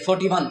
41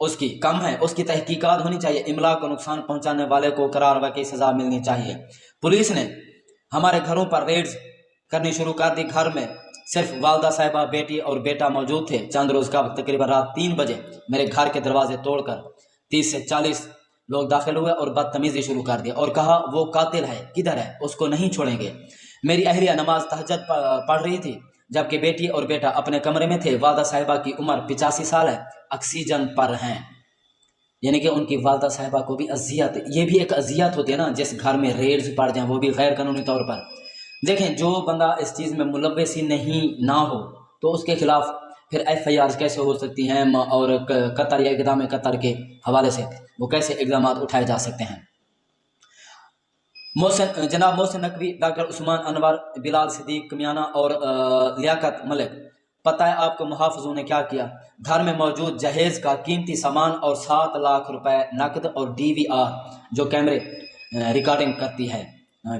اس کی کم ہے، اس کی تحقیقات ہونی چاہیے، املاک کو نقصان پہنچانے والے کو قرار واقعی سزا ملنی چاہیے۔ پولیس نے ہمارے گھروں پر ریڈز کرنی شروع کر دی۔ گھر میں صرف والدہ صاحبہ، بیٹی اور بیٹا موجود تھے۔ چند روز قبل تقریباً رات 3 بجے میرے گھر کے دروازے توڑ کر 30 سے 40 لوگ داخل ہوئے اور بدتمیزی شروع کر دی اور کہا وہ قاتل ہے، کدھر ہے، اس کو نہیں چھوڑیں گے۔ میری اہلیہ نماز تہجد پڑھ رہی تھی جبکہ بیٹی اور بیٹا اپنے کمرے میں تھے۔ والدہ صاحبہ کی عمر 85 سال ہے، آکسیجن پر ہیں، یعنی کہ ان کی والدہ صاحبہ کو بھی اذیت، یہ بھی ایک اذیت ہوتی ہے نا، جس گھر میں ریڈز پڑ جائیں وہ بھی غیر قانونی طور پر۔ دیکھیں جو بندہ اس چیز میں ملوث ہی نہیں نہ ہو تو اس کے خلاف پھر FIR کیسے ہو سکتی ہیں، اور قتل یا اقدام قتل کے حوالے سے وہ کیسے اقدامات اٹھائے جا سکتے ہیں۔ جناب محسن نقوی، ڈاکٹر عثمان انور، بلال صدیق کمیانہ اور لیاقت ملک، پتہ ہے آپ کو محافظوں نے کیا کیا؟ گھر میں موجود جہیز کا قیمتی سامان اور 7 لاکھ روپے نقد اور DVR جو کیمرے ریکارڈنگ کرتی ہے،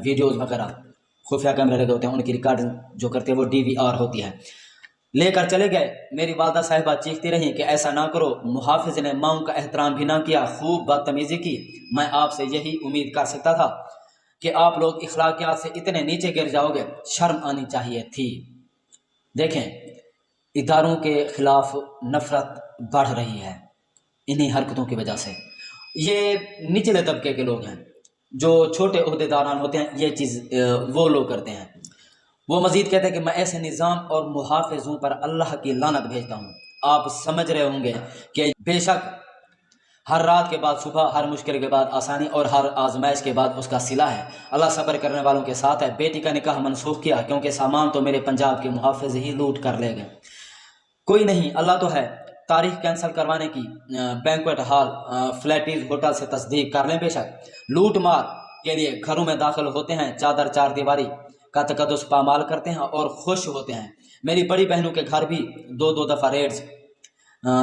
ویڈیوز وغیرہ خفیہ کیمرے لگے ہوتے ہیں، ان کی ریکارڈنگ جو کرتے ہیں وہ DVR ہوتی ہے، لے کر چلے گئے۔ میری والدہ صاحبہ چیختی رہیں کہ ایسا نہ کرو۔ محافظ نے ماؤں کا احترام بھی نہ کیا، خوب بدتمیزی کی۔ میں آپ سے یہی امید کر سکتا تھا کہ آپ لوگ اخلاقیات سے اتنے نیچے گر جاؤ گے، شرم آنی چاہیے تھی۔ دیکھیں اداروں کے خلاف نفرت بڑھ رہی ہے انہی حرکتوں کی وجہ سے۔ یہ نچلے طبقے کے لوگ ہیں، جو چھوٹے عہدیداران ہوتے ہیں، یہ چیز وہ لوگ کرتے ہیں۔ وہ مزید کہتے ہیں کہ میں ایسے نظام اور محافظوں پر اللہ کی لعنت بھیجتا ہوں۔ آپ سمجھ رہے ہوں گے کہ بے شک ہر رات کے بعد صبح، ہر مشکل کے بعد آسانی اور ہر آزمائش کے بعد اس کا صلہ ہے۔ اللہ صبر کرنے والوں کے ساتھ ہے۔ بیٹی کا نکاح منسوخ کیا کیونکہ سامان تو میرے پنجاب کے محافظ ہی لوٹ کر لے گئے۔ کوئی نہیں، اللہ تو ہے۔ تاریخ کینسل کروانے کی بینکویٹ ہال، فلیٹیز ہوٹل سے تصدیق کر لیں۔ بے شک لوٹ مار کے لیے گھروں میں داخل ہوتے ہیں، چادر چار دیواری کا تقدس پامال کرتے ہیں اور خوش ہوتے ہیں۔ میری بڑی بہنوں کے گھر بھی 2 دفعہ ریڈز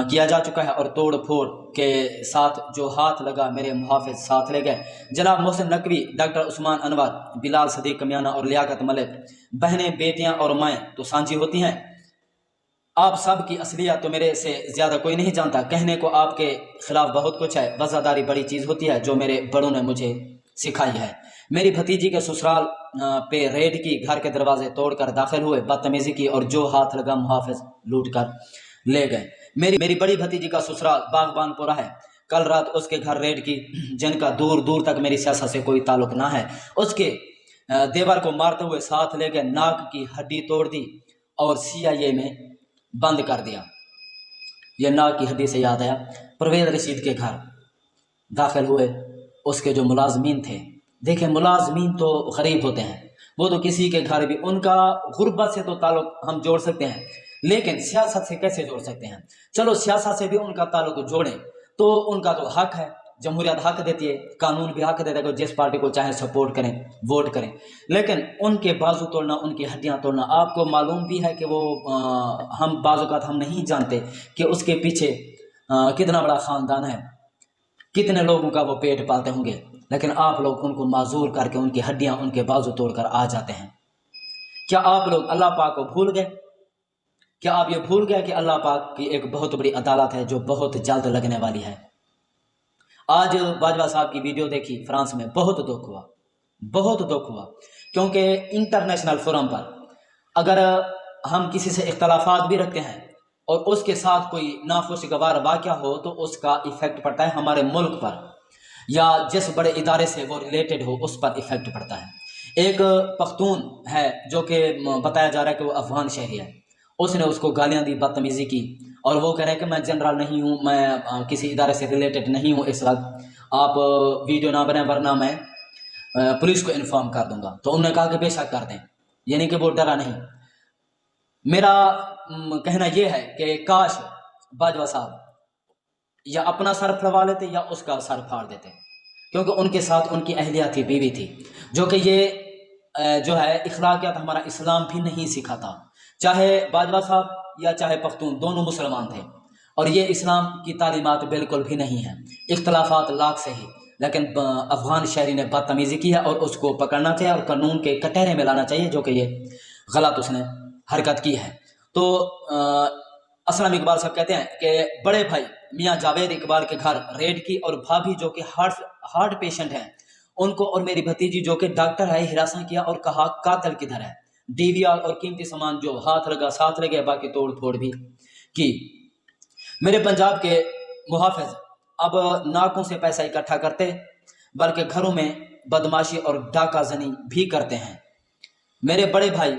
کیا جا چکا ہے اور توڑ پھوڑ کے ساتھ جو ہاتھ لگا میرے محافظ ساتھ لے گئے۔ جناب محسن نقوی، ڈاکٹر عثمان انور، بلال صدیق کمیانہ اور لیاقت ملک، بہنیں، بیٹیاں اور مائیں تو سانجی ہوتی ہیں۔ آپ سب کی اصلیت تو میرے سے زیادہ کوئی نہیں جانتا۔ کہنے کو آپ کے خلاف بہت کچھ ہے، وفاداری بڑی چیز ہوتی ہے جو میرے بڑوں نے مجھے سکھائی ہے۔ میری بھتیجی کے سسرال پہ ریڈ کی، گھر کے دروازے توڑ کر داخل ہوئے، بدتمیزی کی اور جو ہاتھ لگا محافظ لوٹ کر لے گئے۔ میری بڑی بھتیجی کا سسرال باغبان پورا ہے۔ کل رات اس کے گھر ریڈ کی، جن کا دور دور تک میری سیاست سے کوئی تعلق نہ ہے۔ اس کے دیور کو مارتے ہوئے ساتھ لے گئے، ناک کی ہڈی توڑ دی اور CIA میں بند کر دیا۔ یہ ناک کی ہڈی سے یاد آیا، پرویز رشید کے گھر داخل ہوئے، اس کے جو ملازمین تھے، دیکھیں ملازمین تو غریب ہوتے ہیں، وہ تو کسی کے گھر بھی، ان کا غربت سے تو تعلق ہم جوڑ سکتے ہیں لیکن سیاست سے کیسے جوڑ سکتے ہیں؟ چلو سیاست سے بھی ان کا تعلق جوڑیں تو ان کا تو حق ہے، جمہوریت حق دیتی ہے، قانون بھی حق دیتا ہے کہ جس پارٹی کو چاہے سپورٹ کریں، ووٹ کریں، لیکن ان کے بازو توڑنا، ان کی ہڈیاں توڑنا، آپ کو معلوم بھی ہے کہ وہ ہم بعض اوقات ہم نہیں جانتے کہ اس کے پیچھے کتنا بڑا خاندان ہے، کتنے لوگوں کا وہ پیٹ پالتے ہوں گے، لیکن آپ لوگ ان کو معذور کر کے ان کی ہڈیاں، ان کے بازو توڑ کر آ جاتے ہیں۔ کیا آپ لوگ اللہ پاک کو بھول گئے؟ کیا آپ یہ بھول گئے کہ اللہ پاک کی ایک بہت بڑی عدالت ہے جو بہت جلد لگنے والی ہے؟ آج باجوہ صاحب کی ویڈیو دیکھی فرانس میں، بہت دکھ ہوا، بہت دکھ ہوا، کیونکہ انٹرنیشنل فورم پر اگر ہم کسی سے اختلافات بھی رکھتے ہیں اور اس کے ساتھ کوئی ناخوشگوار واقعہ ہو تو اس کا ایفیکٹ پڑتا ہے ہمارے ملک پر، یا جس بڑے ادارے سے وہ ریلیٹڈ ہو اس پر ایفیکٹ پڑتا ہے۔ ایک پختون ہے جو کہ بتایا جا رہا ہے کہ وہ افغان شہری ہے، اس نے اس کو گالیاں دی، بدتمیزی کی، اور وہ کہہ رہے ہیں کہ میں جنرل نہیں ہوں، میں کسی ادارے سے ریلیٹڈ نہیں ہوں، اس وقت آپ ویڈیو نہ بنائیں ورنہ میں پولیس کو انفارم کر دوں گا۔ تو انہوں نے کہا کہ بے شک کر دیں، یعنی کہ وہ ڈرا نہیں۔ میرا کہنا یہ ہے کہ کاش باجوہ صاحب یا اپنا سر پھڑوا لیتے یا اس کا سر پھاڑ دیتے، کیونکہ ان کے ساتھ ان کی اہلیہ تھی، بیوی تھی، جو کہ یہ جو ہے اخلاقیات ہمارا اسلام بھی نہیں سکھاتا۔ چاہے باجوہ صاحب یا چاہے پختون، دونوں مسلمان تھے، اور یہ اسلام کی تعلیمات بالکل بھی نہیں ہیں۔ اختلافات لاکھ سے ہی، لیکن افغان شہری نے بدتمیزی کی ہے اور اس کو پکڑنا چاہیے اور قانون کے کٹہرے میں لانا چاہیے، جو کہ یہ غلط اس نے حرکت کی ہے۔ تو اسلم اقبال صاحب کہتے ہیں کہ بڑے بھائی میاں جاوید اقبال کے گھر ریڈ کی اور بھابھی جو کہ ہارٹ پیشنٹ ہیں ان کو اور میری بھتیجی جو کہ ڈاکٹر ہے ہراساں کیا اور کہا قاتل کدھر ہے. ڈی وی آر اور قیمتی سامان جو ہاتھ لگا ساتھ لگے، باقی توڑ پھوڑ بھی کی. میرے پنجاب کے محافظ اب ناکوں سے پیسہ اکٹھا کرتے بلکہ گھروں میں بدماشی اور ڈاکہ زنی بھی کرتے ہیں. میرے بڑے بھائی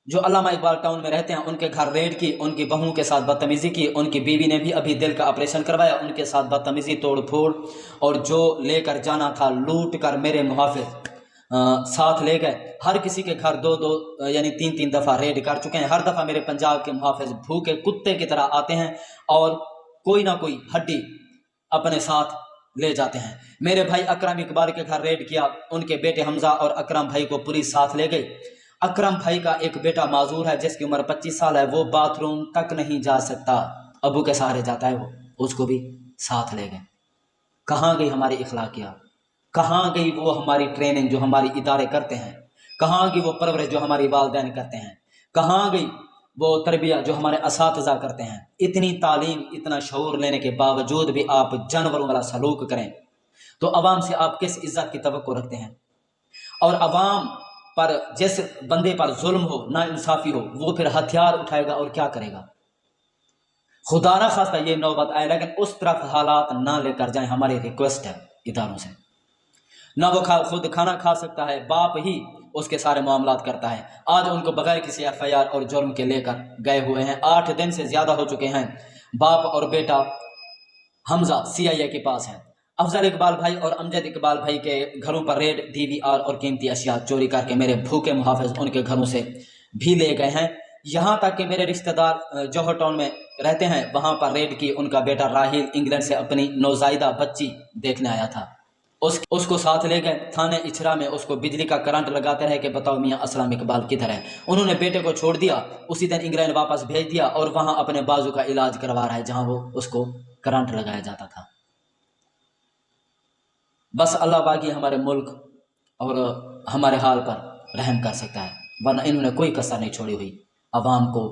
جو علامہ اقبال ٹاؤن میں رہتے ہیں ان کے گھر ریڈ کی، ان کی بہوؤں کے ساتھ بدتمیزی کی، ان کی بیوی نے بھی ابھی دل کا آپریشن کروایا، ان کے ساتھ بدتمیزی توڑ پھوڑ اور جو لے کر جانا تھا لوٹ کر میرے محافظ ساتھ لے گئے. ہر کسی کے گھر دو یعنی تین دفعہ ریڈ کر چکے ہیں. ہر دفعہ میرے پنجاب کے محافظ بھوکے کتے کی طرح آتے ہیں اور کوئی نہ کوئی ہڈی اپنے ساتھ لے جاتے ہیں. میرے بھائی اکرم اقبال کے گھر ریڈ کیا، ان کے بیٹے حمزہ اور اکرم بھائی کو پولیس ساتھ لے گئی. اکرم بھائی کا ایک بیٹا معذور ہے جس کی عمر 25 سال ہے، وہ باتھ روم تک نہیں جا سکتا، ابو کے سہارے جاتا ہے، وہ اس کو بھی ساتھ لے گئے. کہاں گئی ہماری اخلاقیات؟ کہاں گئی وہ ہماری ٹریننگ جو ہماری ادارے کرتے ہیں؟ کہاں گئی وہ پرورش جو ہماری والدین کرتے ہیں؟ کہاں گئی وہ تربیت جو ہمارے اساتذہ کرتے ہیں؟ اتنی تعلیم، اتنا شعور لینے کے باوجود بھی آپ جانوروں والا سلوک کریں تو عوام سے آپ کس عزت کی توقع رکھتے ہیں؟ اور عوام پر جس بندے پر ظلم ہو، نا انصافی ہو، وہ پھر ہتھیار اٹھائے گا اور کیا کرے گا؟ خدا نہ خواستہ یہ نوبت آئے، لیکن اس طرف حالات نہ لے کر جائیں. ہماری ریکویسٹ ہے اداروں سے. نہ وہ خود کھانا کھا سکتا ہے، باپ ہی اس کے سارے معاملات کرتا ہے. آج ان کو بغیر کسی FIR اور جرم کے لے کر گئے ہوئے ہیں. 8 دن سے زیادہ ہو چکے ہیں. باپ اور بیٹا حمزہ CIA کے پاس ہیں. افضل اقبال بھائی اور امجد اقبال بھائی کے گھروں پر ریڈ، DVR اور قیمتی اشیاء چوری کر کے میرے بھوکے محافظ ان کے گھروں سے بھی لے گئے ہیں. یہاں تک کہ میرے رشتہ دار جوہر ٹاؤن میں رہتے ہیں، وہاں پر ریڈ کی. ان کا بیٹا راہیل انگلینڈ سے اپنی نوزائیدہ بچی دیکھنے آیا تھا، اس کو ساتھ لے گئے. تھانے اچھرا میں اس کو بجلی کا کرنٹ لگاتے رہے کہ بتاؤ میاں اسلم اقبال کدھر ہے. انہوں نے بیٹے کو چھوڑ دیا، اسی دن انگلینڈ واپس بھیج دیا اور وہاں اپنے بازو کا علاج کروا رہا ہے جہاں وہ اس کو کرنٹ لگایا جاتا تھا. بس اللہ باقی ہمارے ملک اور ہمارے حال پر رحم کر سکتا ہے، ورنہ انہوں نے کوئی کسر نہیں چھوڑی ہوئی. عوام کو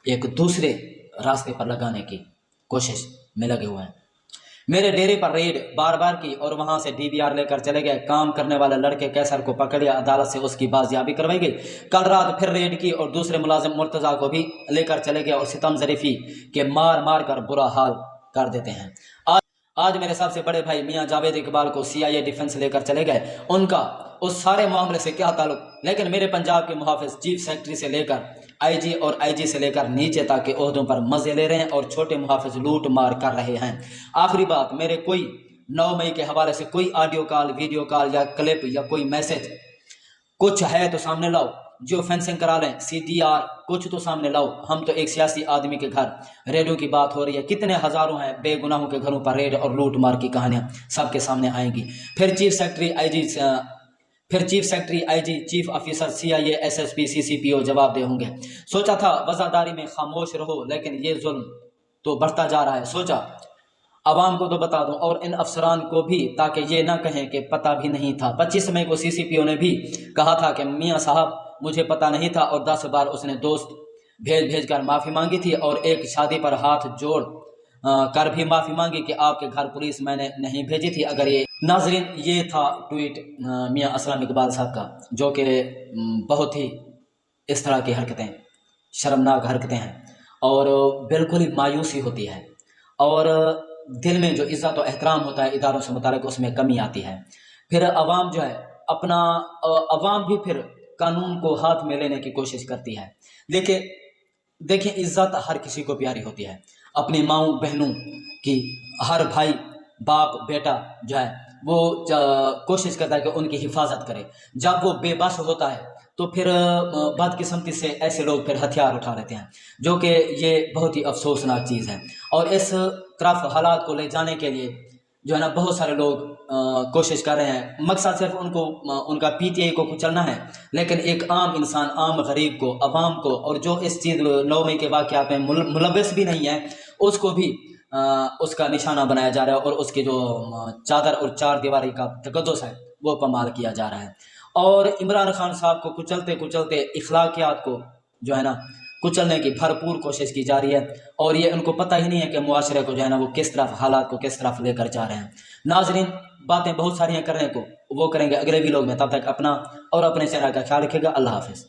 ایک دوسرے راستے پر لگانے کی کوشش میں لگے ہوئے ہیں. میرے ڈیرے پر ریڈ بار کی اور وہاں سے DVR لے کر چلے گئے. کام کرنے والے لڑکے کیسر کو پکڑ لیا، عدالت سے اس کی بازیابی کروائی گئی. کل رات پھر ریڈ کی اور دوسرے ملازم مرتضیٰ کو بھی لے کر چلے گئے اور ستم ظریفی کے مار کر برا حال کر دیتے ہیں. آج میرے سب سے بڑے بھائی میاں جاوید اقبال کو CIA ڈیفنس لے کر چلے گئے. ان کا اس سارے معاملے سے کیا تعلق؟ لیکن میرے پنجاب کے محافظ چیف سیکرٹری سے لے کر IG اور IG سے لے کر نیچے تک کے عہدوں پر مزے لے رہے ہیں اور چھوٹے محافظ لوٹ مار کر رہے ہیں. آخری بات، میرے کوئی 9 مئی کے حوالے سے کوئی آڈیو کال، ویڈیو کال یا کلپ یا کوئی میسج کچھ ہے تو سامنے لاؤ. جو فینسنگ کرا لیں، CDR کچھ تو سامنے لاؤ. ہم تو ایک سیاسی آدمی کے گھر ریڈوں کی بات ہو رہی ہے، کتنے ہزاروں ہیں بے گناہوں کے گھروں پر ریڈ اور لوٹ مار کی کہانیاں سب کے سامنے آئیں گی. پھر chief secretary IG chief officer CIA SSP CCPO جواب دہ ہوں گے. سوچا تھا وزاداری میں خاموش رہو، لیکن یہ ظلم تو بڑھتا جا رہا ہے. سوچا عوام کو تو بتا دوں اور ان افسران کو بھی، تاکہ یہ نہ کہیں کہ پتہ بھی نہیں تھا. 25 مئی کو CCPO نے بھی کہا تھا کہ میاں صاحب مجھے پتہ نہیں تھا، اور 10 بار اس نے دوست بھیج کر معافی مانگی تھی اور ایک شادی پر ہاتھ جوڑ کر بھی معافی مانگی کہ آپ کے گھر پولیس میں نے نہیں بھیجی تھی. اگر یہ ناظرین، یہ تھا ٹویٹ میاں اسلم اقبال صاحب کا، جو کہ بہت ہی اس طرح کی حرکتیں، شرمناک حرکتیں ہیں اور بالکل ہی مایوسی ہوتی ہے اور دل میں جو عزت و احترام ہوتا ہے اداروں سے متعلق اس میں کمی آتی ہے. پھر عوام جو ہے عوام بھی پھر قانون کو ہاتھ میں لینے کی کوشش کرتی ہے. دیکھیں عزت ہر کسی کو پیاری ہوتی ہے. اپنی ماؤں بہنوں کی ہر بھائی باپ بیٹا جو ہے وہ کوشش کرتا ہے کہ ان کی حفاظت کرے. جب وہ بے بس ہوتا ہے تو پھر بدقسمتی سے ایسے لوگ پھر ہتھیار اٹھا لیتے ہیں، جو کہ یہ بہت ہی افسوسناک چیز ہے. اور اس طرف حالات کو لے جانے کے لیے جو ہے نا بہت سارے لوگ کوشش کر رہے ہیں. مقصد صرف ان کا PTI کو کچلنا ہے، لیکن ایک عام انسان، عام غریب کو، عوام کو، اور جو اس چیز 9 مئی کے واقعات میں ملوث بھی نہیں ہے، اس کو بھی اس کا نشانہ بنایا جا رہا ہے اور اس کی جو چادر اور 4 دیواری کا تقدس ہے وہ پامال کیا جا رہا ہے. اور عمران خان صاحب کو کچلتے اخلاقیات کو جو ہے نا کچلنے کی بھرپور کوشش کی جا رہی ہے، اور یہ ان کو پتہ ہی نہیں ہے کہ معاشرے کو جو ہے نا وہ کس طرف حالات کو کس طرف لے کر جا رہے ہیں۔ ناظرین، باتیں بہت ساری ہیں کرنے کو، وہ کریں گے اگلے ویلوگ میں، تب تک اپنا اور اپنے چہرہ کا خیال رکھے گا۔ اللہ حافظ۔